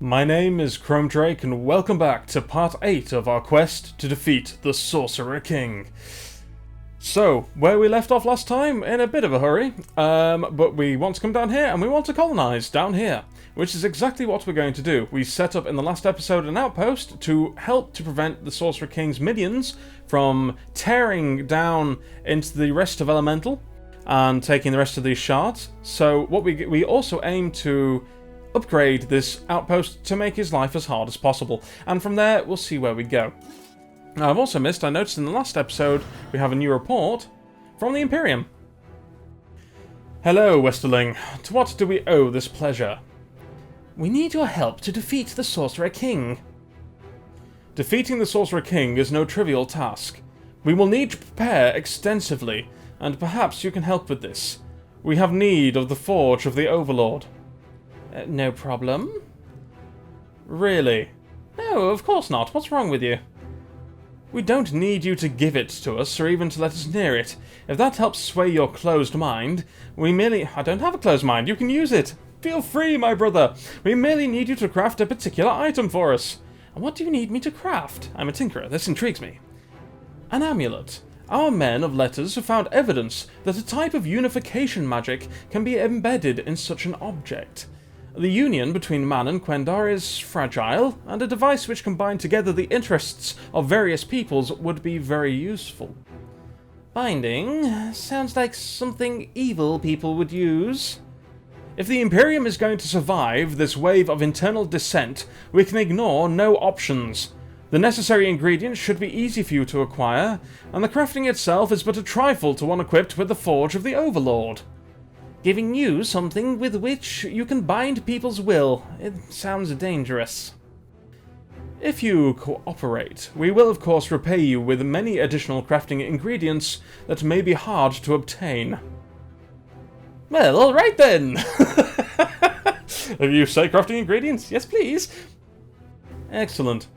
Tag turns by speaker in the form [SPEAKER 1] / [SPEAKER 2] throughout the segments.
[SPEAKER 1] My name is ChromeDrake and welcome back to part 8 of our quest to defeat the Sorcerer King. So, where we left off last time, in a bit of a hurry, but we want to come down here and we want to colonise down here, which is exactly what we're going to do. We set up in the last episode an outpost to help to prevent the Sorcerer King's minions from tearing down into the rest of Elemental and taking the rest of these shards. So what we also aim to upgrade this outpost to make his life as hard as possible, and from there we'll see where we go. Now, I've also noticed in the last episode we have a new report from the Imperium. Hello, Westerling. To what do we owe this pleasure? We need your help to defeat the Sorcerer King. Defeating the Sorcerer King is no trivial task. We will need to prepare extensively, and perhaps you can help with this. We have need of the Forge of the Overlord. No problem. Really? No, of course not. What's wrong with you? We don't need you to give it to us, or even to let us near it. If that helps sway your closed mind, we merely... I don't have a closed mind. You can use it. Feel free, my brother. We merely need you to craft a particular item for us. And what do you need me to craft? I'm a tinkerer. This intrigues me. An amulet. Our men of letters have found evidence that a type of unification magic can be embedded in such an object. The union between man and Quendar is fragile, and a device which combined together the interests of various peoples would be very useful. Binding sounds like something evil people would use. If the Imperium is going to survive this wave of internal dissent, we can ignore no options. The necessary ingredients should be easy for you to acquire, and the crafting itself is but a trifle to one equipped with the Forge of the Overlord. Giving you something with which you can bind people's will. It sounds dangerous. If you cooperate, we will of course repay you with many additional crafting ingredients that may be hard to obtain. Well, alright then! Have you say crafting ingredients? Yes, please! Excellent.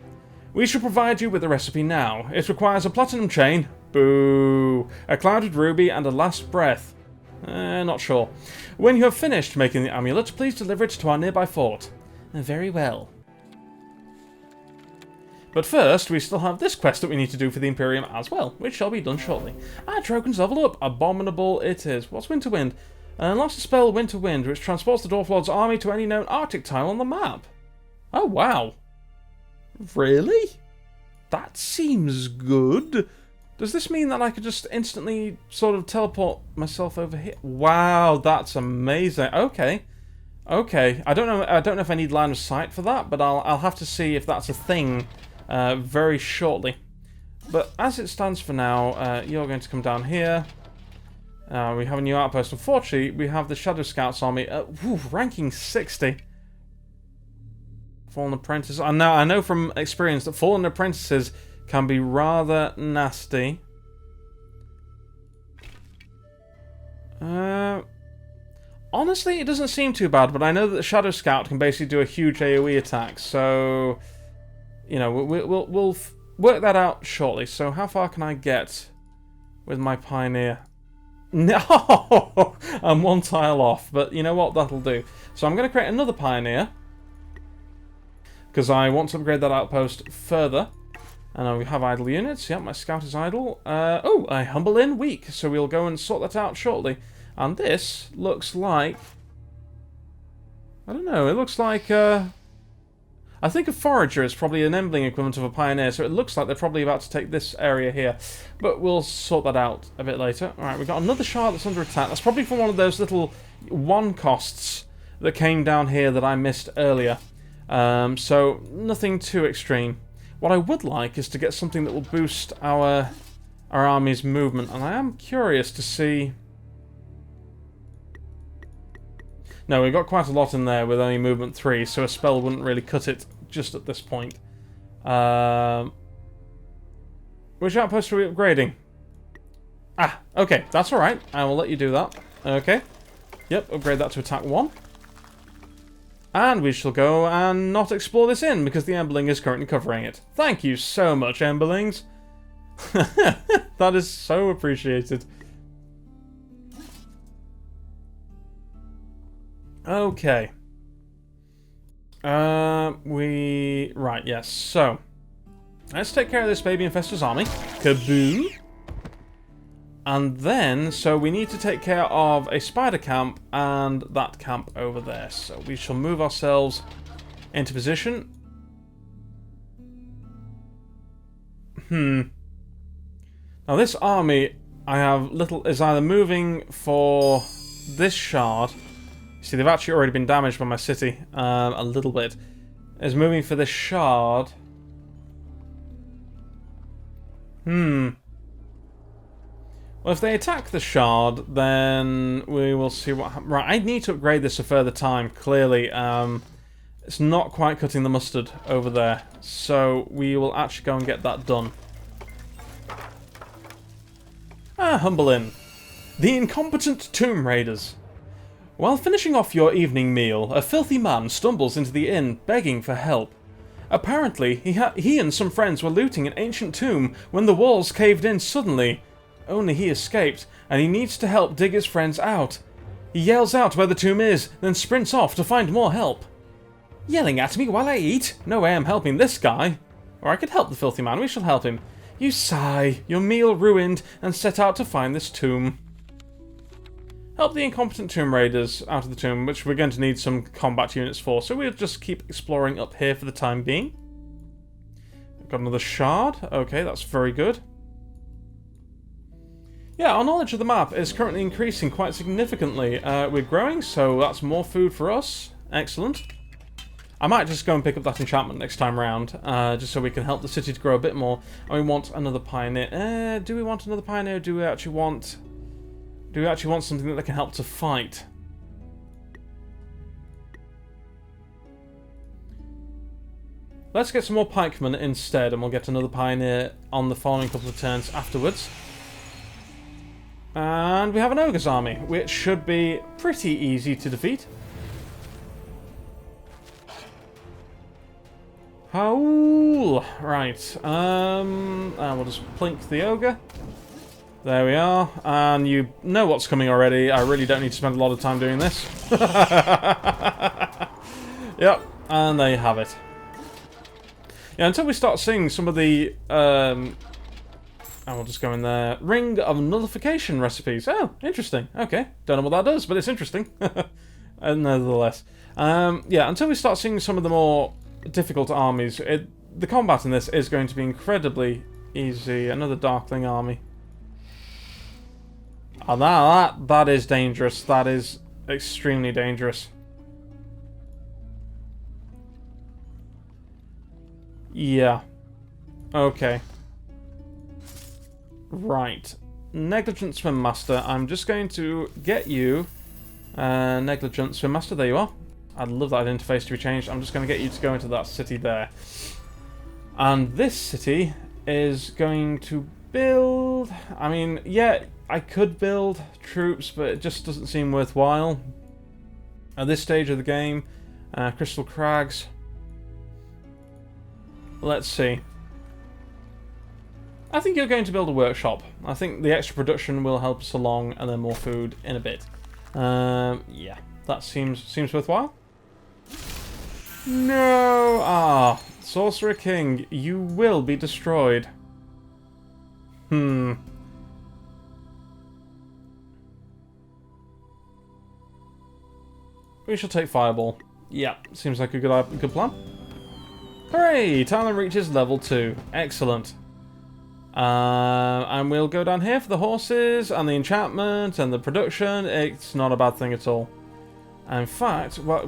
[SPEAKER 1] We shall provide you with the recipe now. It requires a platinum chain, boo, a clouded ruby, and a last breath. Not sure. When you have finished making the amulet, please deliver it to our nearby fort. Very well. But first, we still have this quest that we need to do for the Imperium as well, which shall be done shortly. Drogon's level up. Abominable it is. What's Winter Wind? Unlocks the spell Winter Wind, which transports the Dwarf Lord's army to any known Arctic tile on the map. Oh, wow. Really? That seems good. Does this mean that I could just instantly sort of teleport myself over here? Wow, that's amazing. Okay. Okay. I don't know if I need line of sight for that, but I'll have to see if that's a thing very shortly. But as it stands for now, you're going to come down here. We have a new outpost. Unfortunately, we have the Shadow Scouts army ranking 60. Fallen Apprentices. I know from experience that Fallen Apprentices can be rather nasty. Honestly, it doesn't seem too bad, but I know that the Shadow Scout can basically do a huge AoE attack, so... You know, we'll work that out shortly. So how far can I get with my Pioneer? No! I'm one tile off, but you know what? That'll do. So I'm going to create another Pioneer, because I want to upgrade that outpost further. And we have idle units. Yep, my scout is idle. Oh, a Humble Inn weak. So we'll go and sort that out shortly. And this looks like... I don't know. It looks like... I think a Forager is probably an Embling equivalent of a Pioneer. So it looks like they're probably about to take this area here. But we'll sort that out a bit later. Alright, we've got another shard that's under attack. That's probably from one of those little one costs that came down here that I missed earlier. So nothing too extreme. What I would like is to get something that will boost our army's movement, and I am curious to see... No, we've got quite a lot in there with only movement 3, so a spell wouldn't really cut it just at this point. Which outpost are we upgrading? Okay, that's alright. I will let you do that. Okay. Yep, upgrade that to attack 1. And we shall go and not explore this inn, because the Emberling is currently covering it. Thank you so much, Emberlings. That is so appreciated. Okay. Right, yes. So, let's take care of this baby infestor's army. Kaboom! And then, so we need to take care of a spider camp and that camp over there. So we shall move ourselves into position. Now this army, I have little, is either moving for this shard. See, they've actually already been damaged by my city, a little bit. Is moving for this shard. Well, if they attack the shard, then we will see what happens. Right, I need to upgrade this a further time, clearly. It's not quite cutting the mustard over there. So we will actually go and get that done. Humble Inn. The incompetent Tomb Raiders. While finishing off your evening meal, a filthy man stumbles into the inn, begging for help. Apparently, he and some friends were looting an ancient tomb when the walls caved in suddenly. Only he escaped, and he needs to help dig his friends out. He yells out where the tomb is, then sprints off to find more help. Yelling at me while I eat? No way I'm helping this guy. Or I could help the filthy man, we shall help him. You sigh, your meal ruined, and set out to find this tomb. Help the incompetent Tomb Raiders out of the tomb, which we're going to need some combat units for, so we'll just keep exploring up here for the time being. Got another shard. Okay, that's very good. Yeah, our knowledge of the map is currently increasing quite significantly. We're growing, so that's more food for us. Excellent. I might just go and pick up that enchantment next time round, just so we can help the city to grow a bit more. And we want another pioneer. Do we want another pioneer? Do we actually want something that can help to fight? Let's get some more pikemen instead, and we'll get another pioneer on the following couple of turns afterwards. And we have an ogre's army, which should be pretty easy to defeat. Howl! Right, and we'll just plink the ogre. There we are, and you know what's coming already. I really don't need to spend a lot of time doing this. Yep, and there you have it. Yeah, until we start seeing some of the, and we'll just go in there. Ring of Nullification recipes. Oh, interesting. Okay, don't know what that does, but it's interesting. Nevertheless. Yeah, until we start seeing some of the more difficult armies, the combat in this is going to be incredibly easy. Another Darkling army. Oh, that is dangerous. That is extremely dangerous. Yeah. Okay. Right. Negligent Swim Master. I'm just going to get you. Negligent Swim Master. There you are. I'd love that interface to be changed. I'm just going to get you to go into that city there. And this city is going to build... I mean, yeah, I could build troops, but it just doesn't seem worthwhile at this stage of the game. Crystal Crags. Let's see. I think you're going to build a workshop. I think the extra production will help us along, and then more food in a bit. Yeah, that seems worthwhile. No! Ah, Sorcerer King, you will be destroyed. We shall take Fireball. Yeah, seems like a good plan. Hooray! Talon reaches level 2. Excellent. And we'll go down here for the horses and the enchantment and the production. It's not a bad thing at all. In fact, well,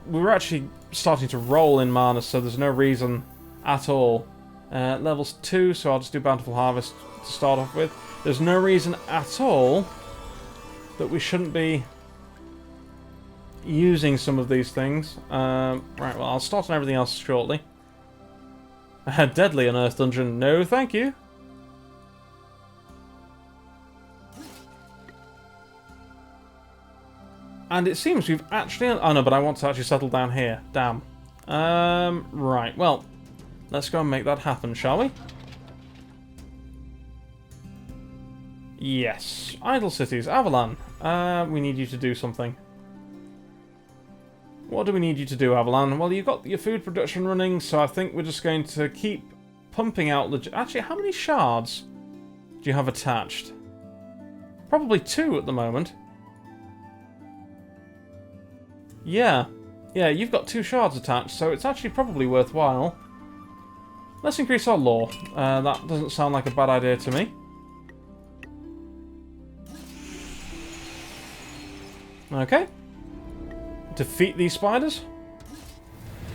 [SPEAKER 1] we're actually starting to roll in mana, so there's no reason at all. Levels 2, so I'll just do Bountiful Harvest to start off with. There's no reason at all that we shouldn't be using some of these things. Right, well, I'll start on everything else shortly. Deadly Unearthed Dungeon. No, thank you. And it seems we've actually... Oh no, but I want to actually settle down here. Damn. Right, well, let's go and make that happen, shall we? Yes. Idle Cities. Avalan. We need you to do something. What do we need you to do, Avalan? Well, you've got your food production running, so I think we're just going to keep pumping out actually, how many shards do you have attached? Probably 2 at the moment. Yeah. Yeah, you've got 2 shards attached, so it's actually probably worthwhile. Let's increase our lore. That doesn't sound like a bad idea to me. Okay. Defeat these spiders.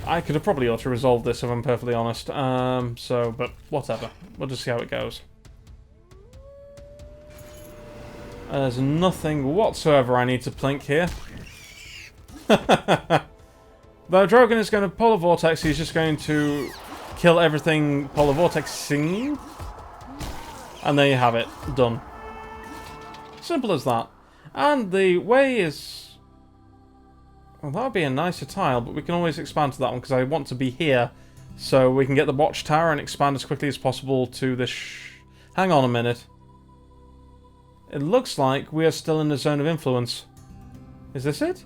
[SPEAKER 1] I could have probably auto-resolved this if I'm perfectly honest. But whatever. We'll just see how it goes. There's nothing whatsoever I need to plink here. Though Drogon is going to Polar Vortex, he's just going to kill everything Polar Vortexing. And there you have it. Done. Simple as that. And the way is... Well, that would be a nicer tile, but we can always expand to that one because I want to be here. So we can get the watchtower and expand as quickly as possible to this... Hang on a minute. It looks like we are still in the zone of influence. Is this it?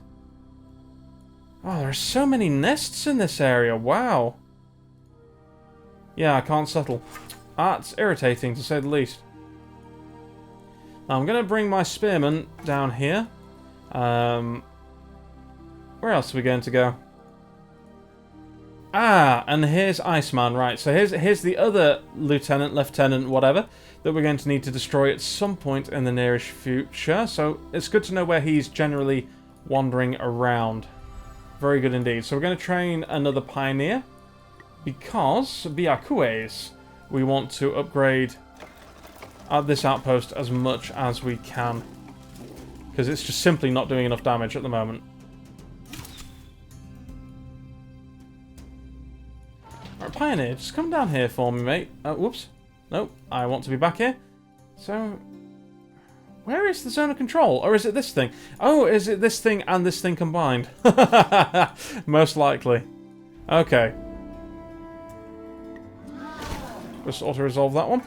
[SPEAKER 1] Oh, there are so many nests in this area. Wow. Yeah, I can't settle. That's irritating, to say the least. Now, I'm going to bring my spearmen down here. Where else are we going to go? Ah, and here's Iceman, right. So here's the other lieutenant, whatever, that we're going to need to destroy at some point in the nearest future. So it's good to know where he's generally wandering around. Very good indeed. So we're going to train another pioneer. Because, Biakues, we want to upgrade this outpost as much as we can. Because it's just simply not doing enough damage at the moment. Alright, Pioneer, just come down here for me, mate. Whoops. Nope, I want to be back here. So, where is the zone of control? Or is it this thing? Oh, is it this thing and this thing combined? Most likely. Okay. Just auto-resolve that one.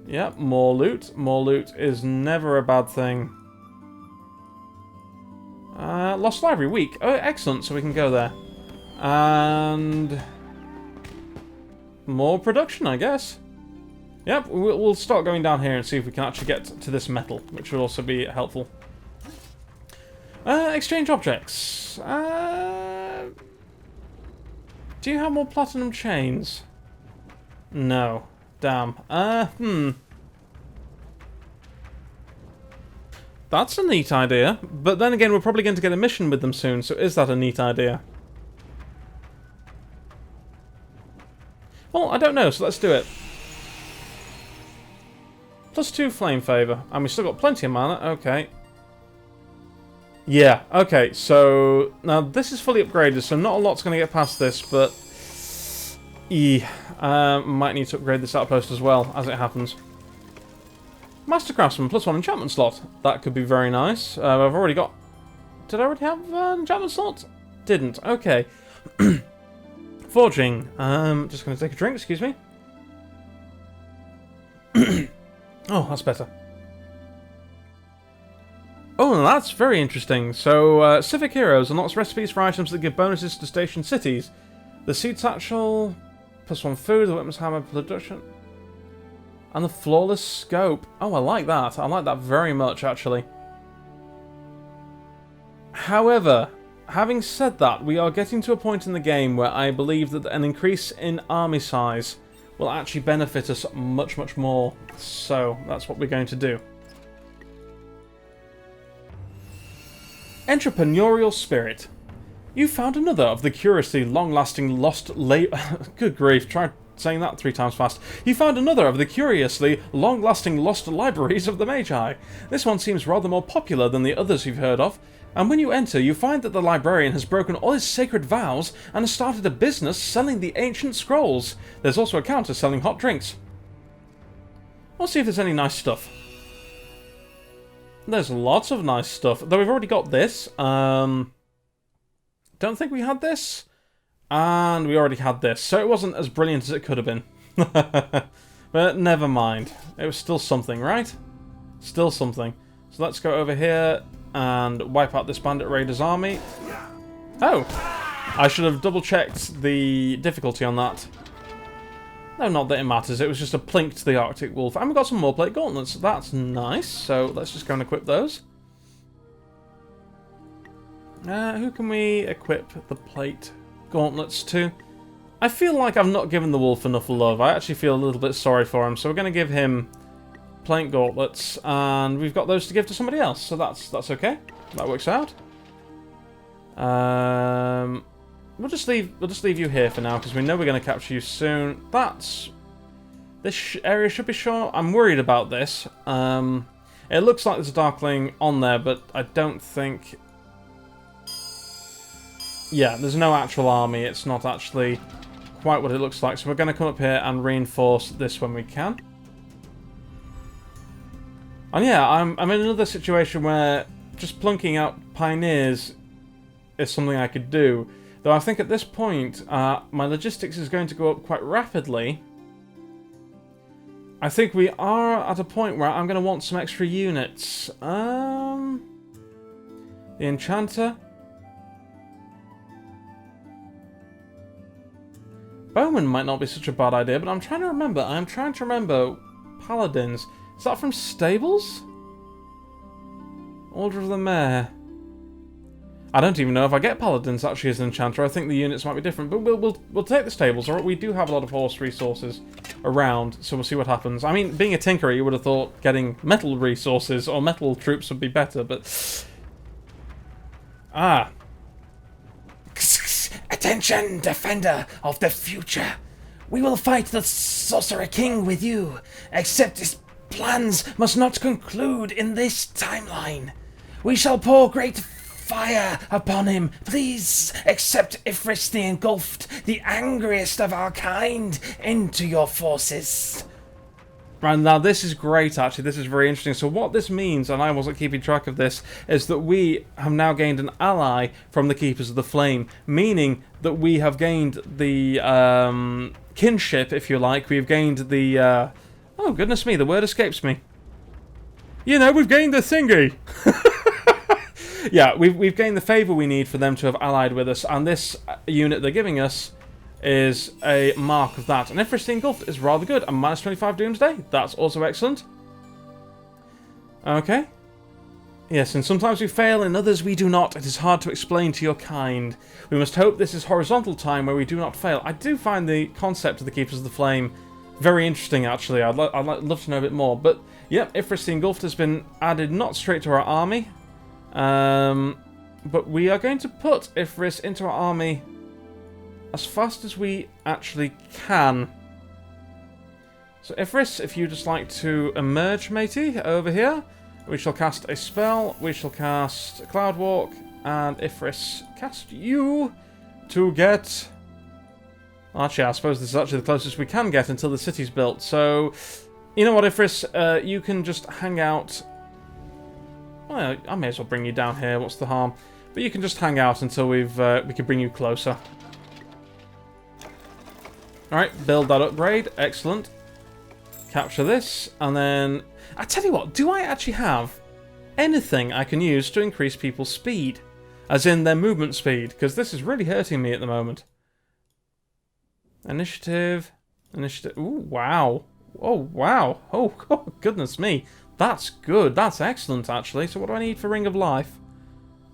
[SPEAKER 1] Yep, more loot. More loot is never a bad thing. Lost Library, weak. Oh, excellent, so we can go there. And... more production, I guess. Yep, we'll start going down here and see if we can actually get to this metal, which will also be helpful. Exchange objects. Do you have more platinum chains? No. Damn. That's a neat idea. But then again, we're probably going to get a mission with them soon, so is that a neat idea? Well, I don't know, so let's do it. +2 flame favor. And we've still got plenty of mana. Okay. Yeah, okay, so... Now, this is fully upgraded, so not a lot's going to get past this, but... might need to upgrade this outpost as well, as it happens. Master Craftsman, +1 enchantment slot. That could be very nice. I've already got... Did I already have an enchantment slot? Didn't. Okay. Forging. Just going to take a drink, excuse me. Oh, that's better. Oh, that's very interesting. So, Civic Heroes unlocks recipes for items that give bonuses to station cities. The Seed Satchel, +1 food, the Weapons Hammer production, and the Flawless Scope. Oh, I like that. I like that very much, actually. However, having said that, we are getting to a point in the game where I believe that an increase in army size will actually benefit us much, much more. So, that's what we're going to do. Entrepreneurial Spirit. You found another of the curiously long-lasting lost Good grief, try saying that 3 times fast. You found another of the curiously long-lasting lost libraries of the Magi. This one seems rather more popular than the others you've heard of. And when you enter, you find that the librarian has broken all his sacred vows and has started a business selling the ancient scrolls. There's also a counter selling hot drinks. We'll see if there's any nice stuff. There's lots of nice stuff. Though we've already got this. Don't think we had this. And we already had this. So it wasn't as brilliant as it could have been. But never mind. It was still something, right? Still something. So let's go over here. and wipe out this bandit raider's army. Oh! I should have double-checked the difficulty on that. No, not that it matters. It was just a plink to the Arctic Wolf. And we've got some more plate gauntlets. That's nice. So let's just go and equip those. Who can we equip the plate gauntlets to? I feel like I've not given the wolf enough love. I actually feel a little bit sorry for him. So we're going to give him plate gauntlets. And we've got those to give to somebody else. So that's okay. That works out. We'll just leave you here for now because we know we're going to capture you soon. This area should be short. I'm worried about this. It looks like there's a Darkling on there, but I don't think. Yeah, there's no actual army. It's not actually quite what it looks like. So we're going to come up here and reinforce this when we can. And yeah, I'm in another situation where just plunking out pioneers is something I could do. Though I think at this point, my logistics is going to go up quite rapidly. I think we are at a point where I'm going to want some extra units. The Enchanter. Bowman might not be such a bad idea, but I'm trying to remember Paladins. Is that from Stables? Order of the Mayor. I don't even know if I get Paladins actually as an Enchanter. I think the units might be different, but we'll take the Stables. Or we do have a lot of horse resources around, so we'll see what happens. I mean, being a tinkerer, you would have thought getting metal resources or metal troops would be better, but
[SPEAKER 2] Attention, defender of the future. We will fight the Sorcerer King with you, except his plans must not conclude in this timeline. We shall pour great fire upon him. Please accept Ifris the Engulfed, the angriest of our kind, into your forces.
[SPEAKER 1] Right, now this is great actually, this is very interesting. So what this means, and I wasn't keeping track of this, is that we have now gained an ally from the Keepers of the Flame, meaning that we have gained the kinship, if you like. We've gained the, oh goodness me, the word escapes me. You know, we've gained the thingy. Yeah, we've gained the favour we need for them to have allied with us, and this unit they're giving us is a mark of that. And Ifris the Engulfed is rather good. And minus 25 Doomsday, that's also excellent. Okay. Yes, and sometimes we fail, and others we do not. It is hard to explain to your kind. We must hope this is horizontal time where we do not fail. I do find the concept of the Keepers of the Flame very interesting, actually. I'd love to know a bit more. But, yep, Ifris the Engulfed has been added not straight to our army. But we are going to put Ifris into our army as fast as we actually can. So Ifris, if you just like to emerge, matey, over here, we shall cast a spell, we shall cast Cloud Walk, and Ifris, cast you to get... Actually, I suppose this is actually the closest we can get until the city's built. So, you know what, Ifris, you can just hang out... Well, I may as well bring you down here, what's the harm? But you can just hang out until we can bring you closer. Alright, build that upgrade. Excellent. Capture this, and then... I tell you what, do I actually have anything I can use to increase people's speed? As in their movement speed, because this is really hurting me at the moment. Initiative. Ooh, wow. Oh, wow. Oh, goodness me. That's good. That's excellent, actually. So what do I need for Ring of Life?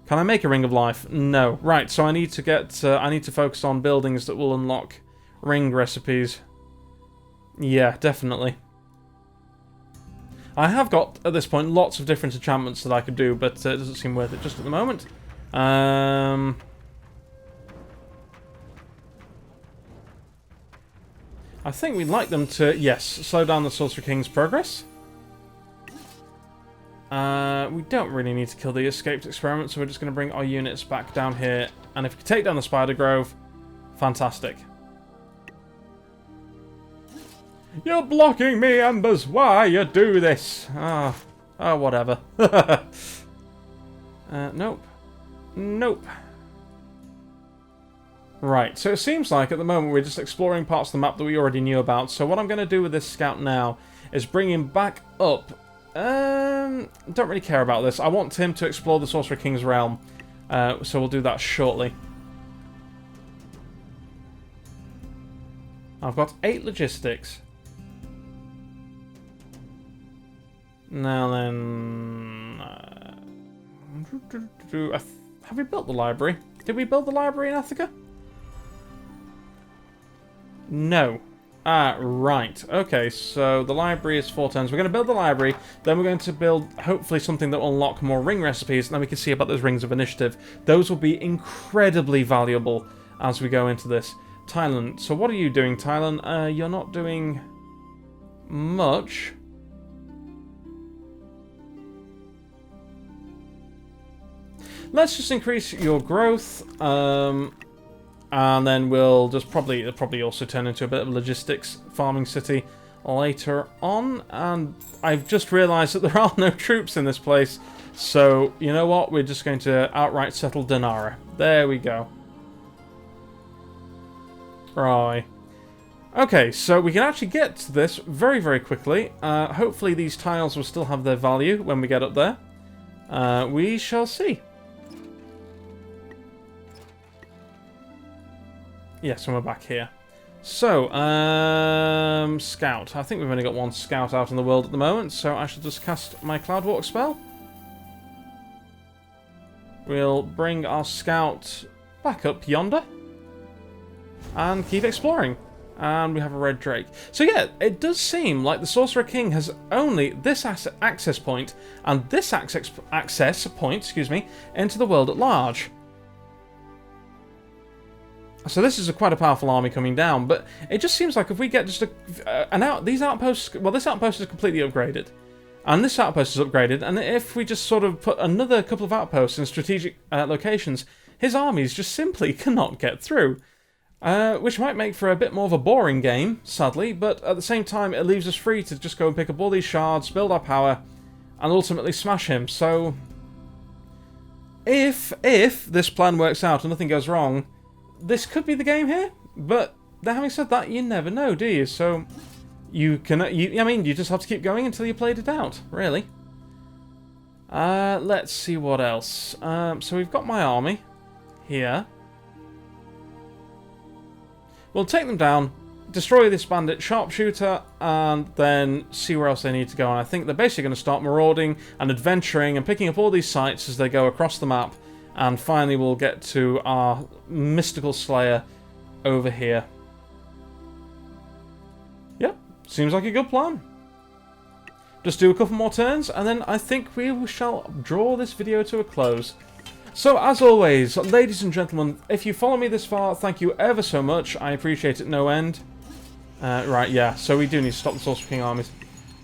[SPEAKER 1] Can I make a Ring of Life? No. Right, so I need to get... I need to focus on buildings that will unlock ring recipes. Yeah, definitely. I have got, at this point, lots of different enchantments that I could do, but it doesn't seem worth it just at the moment. I think we'd like them to, yes, slow down the Sorcerer King's progress. We don't really need to kill the escaped experiment, so we're just going to bring our units back down here. And if we take down the Spider Grove, fantastic. You're blocking me, Embers. Why you do this? Oh, whatever. Nope. Nope. Right, so it seems like at the moment we're just exploring parts of the map that we already knew about. So what I'm going to do with this scout now is bring him back up don't really care about this. I want him to explore the Sorcerer King's realm. So we'll do that shortly. I've got 8 logistics. Now then... have we built the library? Did we build the library in Attica? No. Ah, right. Okay, so the library is 4 turns. We're going to build the library, then we're going to build, hopefully, something that will unlock more ring recipes, and then we can see about those rings of initiative. Those will be incredibly valuable as we go into this. Thailand. So what are you doing, Thailand? You're not doing much. Let's just increase your growth. And then we'll just it'll probably also turn into a bit of a logistics farming city later on. And I've just realised that there are no troops in this place. So, you know what? We're just going to outright settle Dinara. There we go. Right. Okay, so we can actually get to this very, very quickly. Hopefully these tiles will still have their value when we get up there. We shall see. Yes, and we're back here. So, Scout. I think we've only got 1 Scout out in the world at the moment, so I shall just cast my Cloudwalk spell. We'll bring our Scout back up yonder. And keep exploring. And we have a red drake. So yeah, it does seem like the Sorcerer King has only this access point and this access point, excuse me, into the world at large. So this is quite a powerful army coming down, but it just seems like if we get just these outposts, well, this outpost is completely upgraded, and this outpost is upgraded, and if we just sort of put another couple of outposts in strategic locations, his armies just simply cannot get through, which might make for a bit more of a boring game, sadly, but at the same time it leaves us free to just go and pick up all these shards, build our power, and ultimately smash him. So if this plan works out and nothing goes wrong, this could be the game here, but having said that, you never know, do you? So you just have to keep going until you played it out, really. Let's see what else. So we've got my army here. We'll take them down, destroy this bandit sharpshooter, and then see where else they need to go. And I think they're basically going to start marauding and adventuring and picking up all these sites as they go across the map. And finally we'll get to our mystical slayer over here. Yep, seems like a good plan. Just do a couple more turns, and then I think we shall draw this video to a close. So, as always, ladies and gentlemen, if you follow me this far, thank you ever so much. I appreciate it no end. Right, yeah, so we do need to stop the Sorcerer King armies.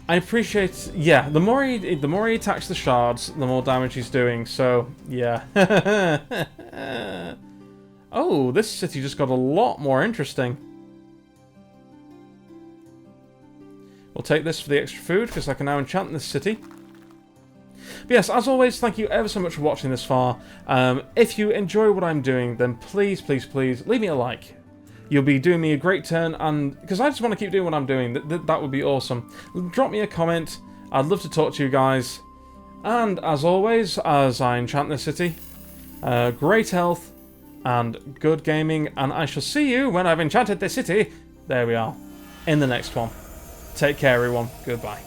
[SPEAKER 1] I appreciate... Yeah, the more he attacks the shards, the more damage he's doing, so, yeah. Oh, this city just got a lot more interesting. We'll take this for the extra food, because I can now enchant this city. But yes, as always, thank you ever so much for watching this far. If you enjoy what I'm doing, then please, please, please, leave me a like. You'll be doing me a great turn, and because I just want to keep doing what I'm doing, that would be awesome. Drop me a comment. I'd love to talk to you guys. And as always, as I enchant this city, great health and good gaming, and I shall see you when I've enchanted this city. There we are, in the next one. Take care, everyone. Goodbye.